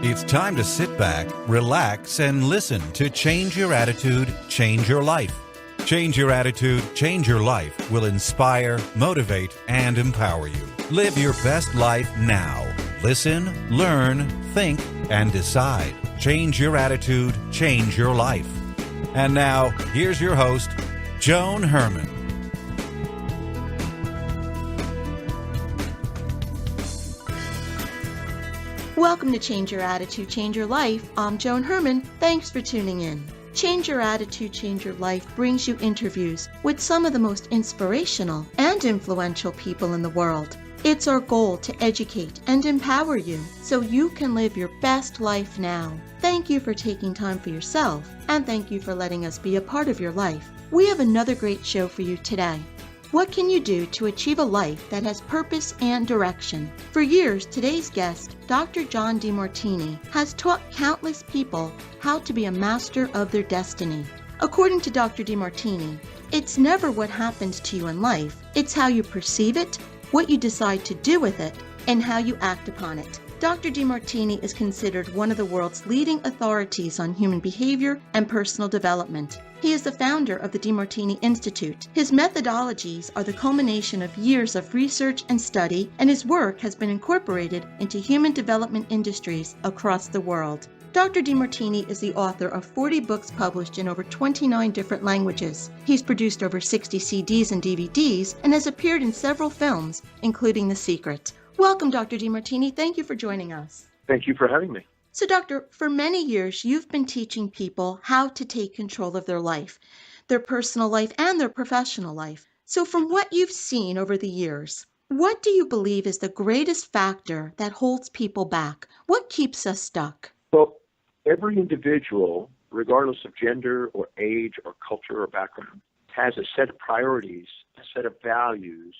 It's time to sit back, relax, and listen to Change Your Attitude, Change Your Life. Change Your Attitude, Change Your Life will inspire, motivate, and empower you. Live your best life now. Listen, learn, think, and decide. Change your attitude, change your life. And now, here's your host, Joan Herman. Welcome to Change Your Attitude, Change Your Life. I'm Joan Herman. Thanks for tuning in. Change Your Attitude, Change Your Life brings you interviews with some of the most inspirational and influential people in the world. It's our goal to educate and empower you so you can live your best life now. Thank you for taking time for yourself, and thank you for letting us be a part of your life. We have another great show for you today. What can you do to achieve a life that has purpose and direction? For years, today's guest, Dr. John Demartini, has taught countless people how to be a master of their destiny. According to Dr. Demartini, it's never what happens to you in life, it's how you perceive it, what you decide to do with it, and how you act upon it. Dr. Demartini is considered one of the world's leading authorities on human behavior and personal development. He is the founder of the Demartini Institute. His methodologies are the culmination of years of research and study, and his work has been incorporated into human development industries across the world. Dr. Demartini is the author of 40 books published in over 29 different languages. He's produced over 60 CDs and DVDs and has appeared in several films, including The Secret. Welcome, Dr. Demartini. Thank you for joining us. Thank you for having me. So, Doctor, for many years, you've been teaching people how to take control of their life, their personal life and their professional life. So from what you've seen over the years, what do you believe is the greatest factor that holds people back? What keeps us stuck? Well, every individual, regardless of gender or age or culture or background, has a set of priorities, a set of values,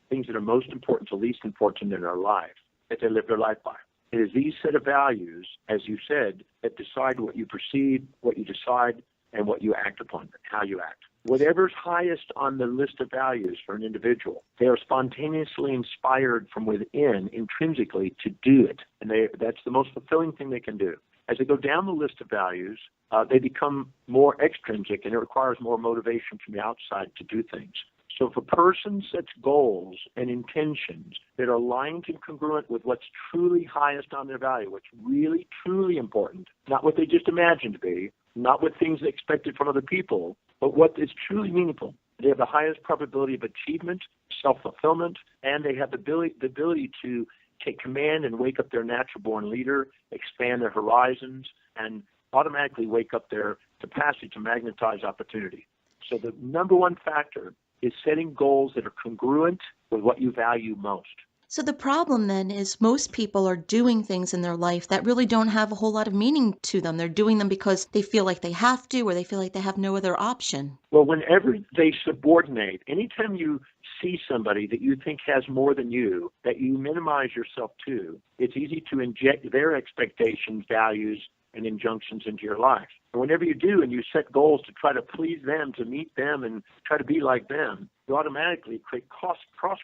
things that are most important to least important in their life, that they live their life by. It is these set of values, as you said, that decide what you perceive, what you decide, and what you act upon, how you act. Whatever's highest on the list of values for an individual, they are spontaneously inspired from within, intrinsically, to do it. And that's the most fulfilling thing they can do. As they go down the list of values, they become more extrinsic, and it requires more motivation from the outside to do things. So if a person sets goals and intentions that are aligned and congruent with what's truly highest on their value, what's really, truly important, not what they just imagine to be, not what things they expected from other people, but what is truly meaningful, they have the highest probability of achievement, self-fulfillment, and they have the ability to take command and wake up their natural-born leader, expand their horizons, and automatically wake up their capacity to magnetize opportunity. So the number one factor is setting goals that are congruent with what you value most. So the problem then is most people are doing things in their life that really don't have a whole lot of meaning to them. They're doing them because they feel like they have to, or they feel like they have no other option. Well, whenever they subordinate, anytime you see somebody that you think has more than you, that you minimize yourself to, it's easy to inject their expectations, values, and injunctions into your life. And whenever you do and you set goals to try to please them, to meet them, and try to be like them, you automatically create cross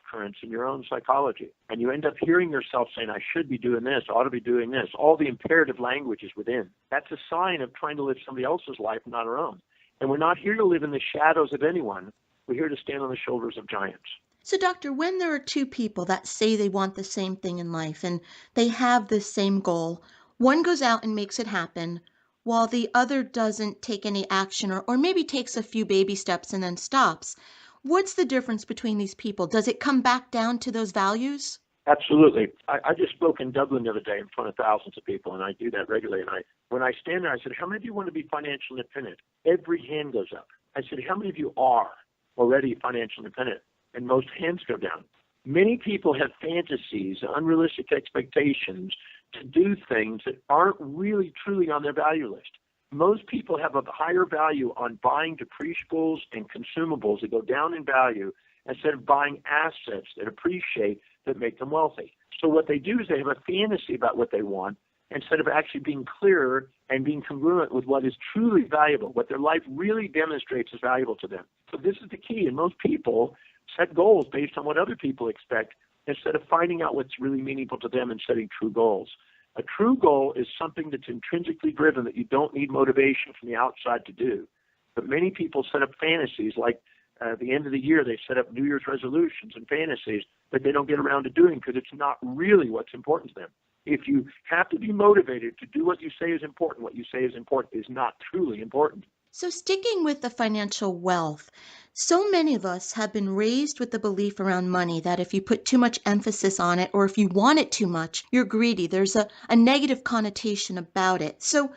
currents in your own psychology. And you end up hearing yourself saying, I should be doing this, I ought to be doing this. All the imperative language is within. That's a sign of trying to live somebody else's life, not our own. And we're not here to live in the shadows of anyone. We're here to stand on the shoulders of giants. So, Doctor, when there are two people that say they want the same thing in life and they have the same goal, one goes out and makes it happen, while the other doesn't take any action or maybe takes a few baby steps and then stops. What's the difference between these people? Does it come back down to those values? Absolutely. I just spoke in Dublin the other day in front of thousands of people, and I do that regularly. And when I stand there, I said, how many of you want to be financially independent? Every hand goes up. I said, how many of you are already financially independent? And most hands go down. Many people have fantasies, unrealistic expectations to do things that aren't really truly on their value list. Most people have a higher value on buying depreciables and consumables that go down in value instead of buying assets that appreciate, that make them wealthy. So what they do is they have a fantasy about what they want instead of actually being clear and being congruent with what is truly valuable, what their life really demonstrates is valuable to them. So this is the key. And most people set goals based on what other people expect instead of finding out what's really meaningful to them and setting true goals. A true goal is something that's intrinsically driven, that you don't need motivation from the outside to do. But many people set up fantasies, like at the end of the year they set up New Year's resolutions and fantasies that they don't get around to doing because it's not really what's important to them. If you have to be motivated to do what you say is important, what you say is important is not truly important. So, sticking with the financial wealth, so many of us have been raised with the belief around money that if you put too much emphasis on it or if you want it too much, you're greedy. There's a negative connotation about it. So,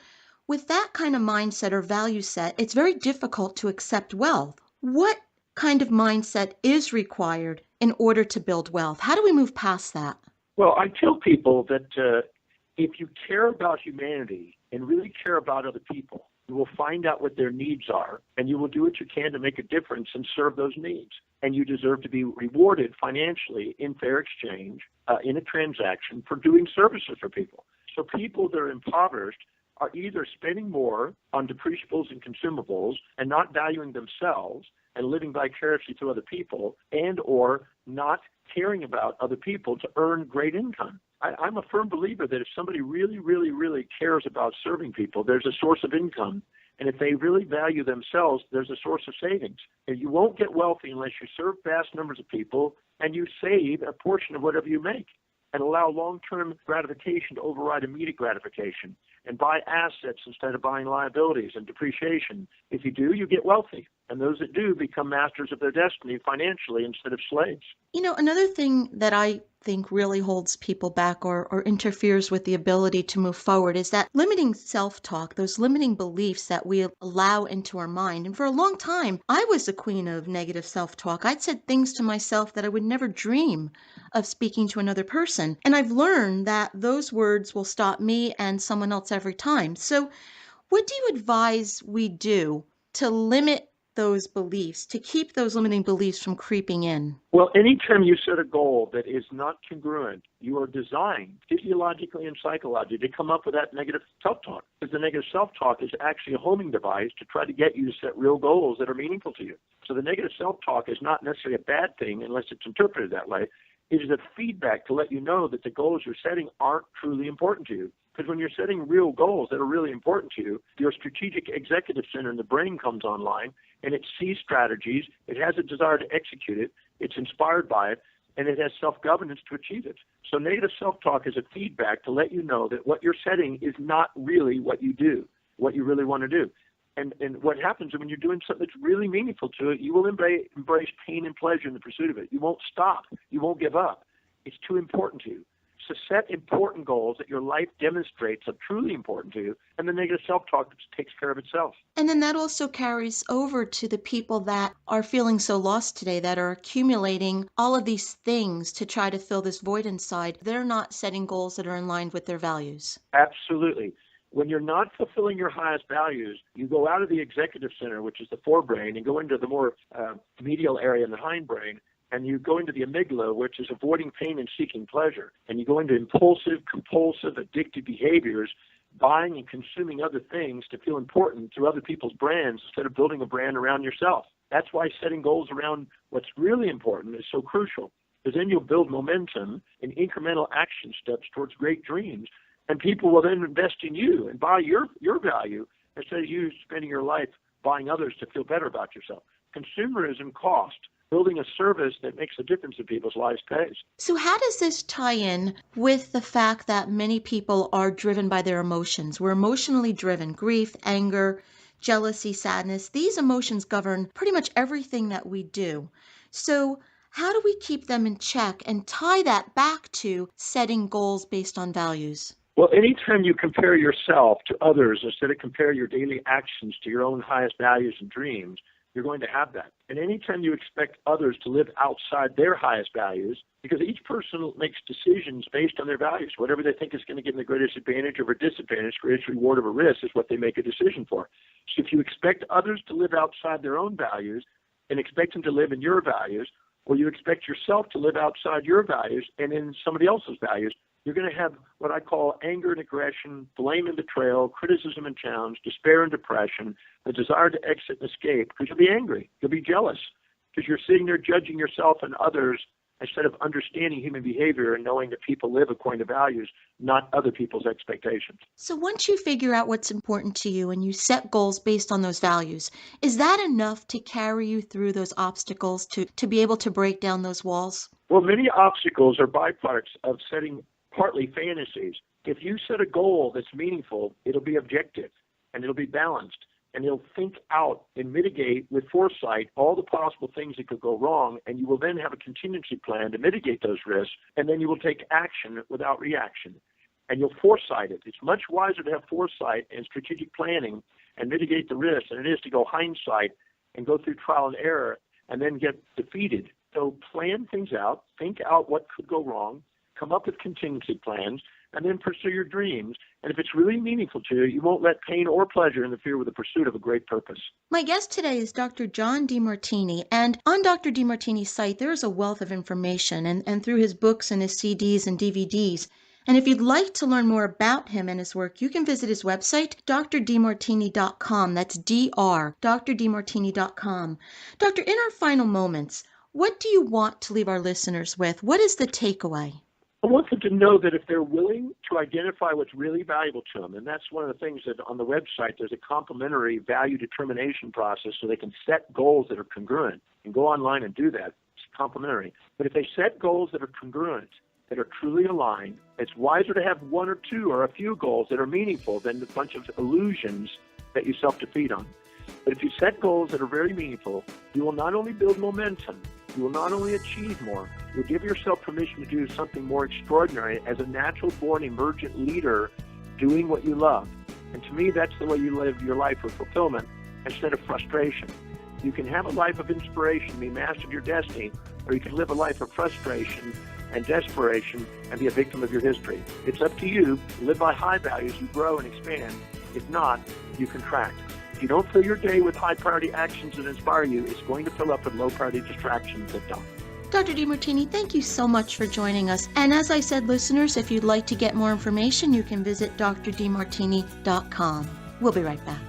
with that kind of mindset or value set, it's very difficult to accept wealth. What kind of mindset is required in order to build wealth? How do we move past that? Well, I tell people that if you care about humanity and really care about other people, you will find out what their needs are, and you will do what you can to make a difference and serve those needs. And you deserve to be rewarded financially in fair exchange, in a transaction, for doing services for people. So people that are impoverished are either spending more on depreciables and consumables and not valuing themselves and living vicariously through other people, and or not caring about other people to earn great income. I'm a firm believer that if somebody really, really, really cares about serving people, there's a source of income. And if they really value themselves, there's a source of savings. And you won't get wealthy unless you serve vast numbers of people and you save a portion of whatever you make and allow long-term gratification to override immediate gratification and buy assets instead of buying liabilities and depreciation. If you do, you get wealthy. And those that do become masters of their destiny financially instead of slaves. You know, another thing that I think really holds people back or interferes with the ability to move forward is that limiting self-talk, those limiting beliefs that we allow into our mind. And for a long time, I was the queen of negative self-talk. I'd said things to myself that I would never dream of speaking to another person. And I've learned that those words will stop me and someone else every time. So what do you advise we do to limit those beliefs, to keep those limiting beliefs from creeping in? Well, anytime you set a goal that is not congruent, you are designed physiologically and psychologically to come up with that negative self-talk. Because the negative self-talk is actually a homing device to try to get you to set real goals that are meaningful to you. So the negative self-talk is not necessarily a bad thing unless it's interpreted that way. It is a feedback to let you know that the goals you're setting aren't truly important to you. Because when you're setting real goals that are really important to you, your strategic executive center in the brain comes online, and it sees strategies, it has a desire to execute it, it's inspired by it, and it has self-governance to achieve it. So negative self-talk is a feedback to let you know that what you're setting is not really what you do, what you really want to do. And what happens when you're doing something that's really meaningful to it, you will embrace pain and pleasure in the pursuit of it. You won't stop. You won't give up. It's too important to you. So set important goals that your life demonstrates are truly important to you, and the negative self-talk takes care of itself. And then that also carries over to the people that are feeling so lost today, that are accumulating all of these things to try to fill this void inside. They're not setting goals that are in line with their values. Absolutely. When you're not fulfilling your highest values, you go out of the executive center, which is the forebrain, and go into the more medial area in the hindbrain, and you go into the amygdala, which is avoiding pain and seeking pleasure. And you go into impulsive, compulsive, addictive behaviors, buying and consuming other things to feel important through other people's brands instead of building a brand around yourself. That's why setting goals around what's really important is so crucial, because then you'll build momentum and incremental action steps towards great dreams. And people will then invest in you and buy your value instead of you spending your life buying others to feel better about yourself. Consumerism cost. Building a service that makes a difference in people's lives pays. So how does this tie in with the fact that many people are driven by their emotions? We're emotionally driven. Grief, anger, jealousy, sadness. These emotions govern pretty much everything that we do. So how do we keep them in check and tie that back to setting goals based on values? Well, anytime you compare yourself to others instead of compare your daily actions to your own highest values and dreams, you're going to have that. And anytime you expect others to live outside their highest values, because each person makes decisions based on their values. Whatever they think is going to give them the greatest advantage or disadvantage, greatest reward or risk is what they make a decision for. So if you expect others to live outside their own values and expect them to live in your values, or you expect yourself to live outside your values and in somebody else's values, you're going to have what I call anger and aggression, blame and betrayal, criticism and challenge, despair and depression, the desire to exit and escape, because you'll be angry. You'll be jealous because you're sitting there judging yourself and others instead of understanding human behavior and knowing that people live according to values, not other people's expectations. So once you figure out what's important to you and you set goals based on those values, is that enough to carry you through those obstacles to be able to break down those walls? Well, many obstacles are byproducts of setting partly fantasies. If you set a goal that's meaningful, it'll be objective and it'll be balanced. And you'll think out and mitigate with foresight all the possible things that could go wrong, and you will then have a contingency plan to mitigate those risks, and then you will take action without reaction. And you'll foresight it. It's much wiser to have foresight and strategic planning and mitigate the risks than it is to go hindsight and go through trial and error and then get defeated. So plan things out, think out what could go wrong, come up with contingency plans, and then pursue your dreams. And if it's really meaningful to you, you won't let pain or pleasure interfere with the pursuit of a great purpose. My guest today is Dr. John Demartini, and on Dr. Demartini's site, there is a wealth of information, and through his books and his CDs and DVDs. And if you'd like to learn more about him and his work, you can visit his website, drdemartini.com. That's drdemartini.com. Doctor, in our final moments, what do you want to leave our listeners with? What is the takeaway? I want them to know that if they're willing to identify what's really valuable to them, and that's one of the things that on the website, there's a complimentary value determination process so they can set goals that are congruent. And go online and do that. It's complimentary. But if they set goals that are congruent, that are truly aligned, it's wiser to have one or two or a few goals that are meaningful than a bunch of illusions that you self-defeat on. But if you set goals that are very meaningful, you will not only build momentum, you will not only achieve more, you'll give yourself permission to do something more extraordinary as a natural-born emergent leader doing what you love. And to me, that's the way you live your life with fulfillment instead of frustration. You can have a life of inspiration, be master of your destiny, or you can live a life of frustration and desperation and be a victim of your history. It's up to you. Live by high values, you grow and expand. If not, you contract. If you don't fill your day with high-priority actions that inspire you, it's going to fill up with low-priority distractions that don't. Dr. Demartini, thank you so much for joining us. And as I said, listeners, if you'd like to get more information, you can visit drdemartini.com. We'll be right back.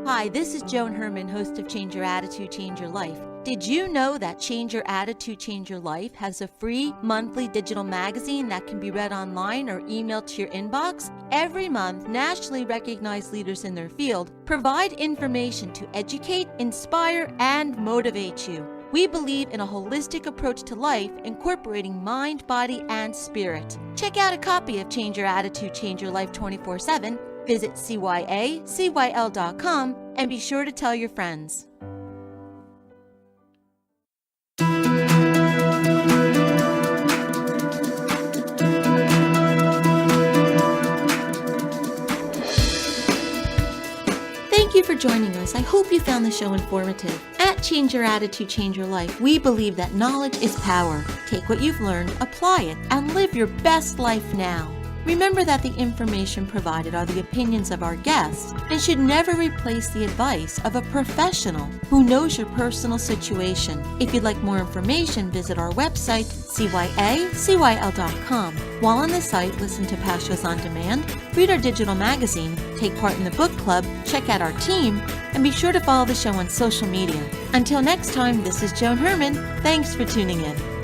Hi, this is Joan Herman, host of Change Your Attitude, Change Your Life. Did you know that Change Your Attitude, Change Your Life has a free monthly digital magazine that can be read online or emailed to your inbox? Every month, nationally recognized leaders in their field provide information to educate, inspire, and motivate you. We believe in a holistic approach to life, incorporating mind, body, and spirit. Check out a copy of Change Your Attitude, Change Your Life 24/7. Visit cyacyl.com and be sure to tell your friends. Thank you for joining us. I hope you found the show informative. At Change Your Attitude, Change Your Life, we believe that knowledge is power. Take what you've learned, apply it, and live your best life now. Remember that the information provided are the opinions of our guests and should never replace the advice of a professional who knows your personal situation. If you'd like more information, visit our website, cyacyl.com. While on the site, listen to past shows on demand, read our digital magazine, take part in the book club, check out our team, and be sure to follow the show on social media. Until next time, this is Joan Herman. Thanks for tuning in.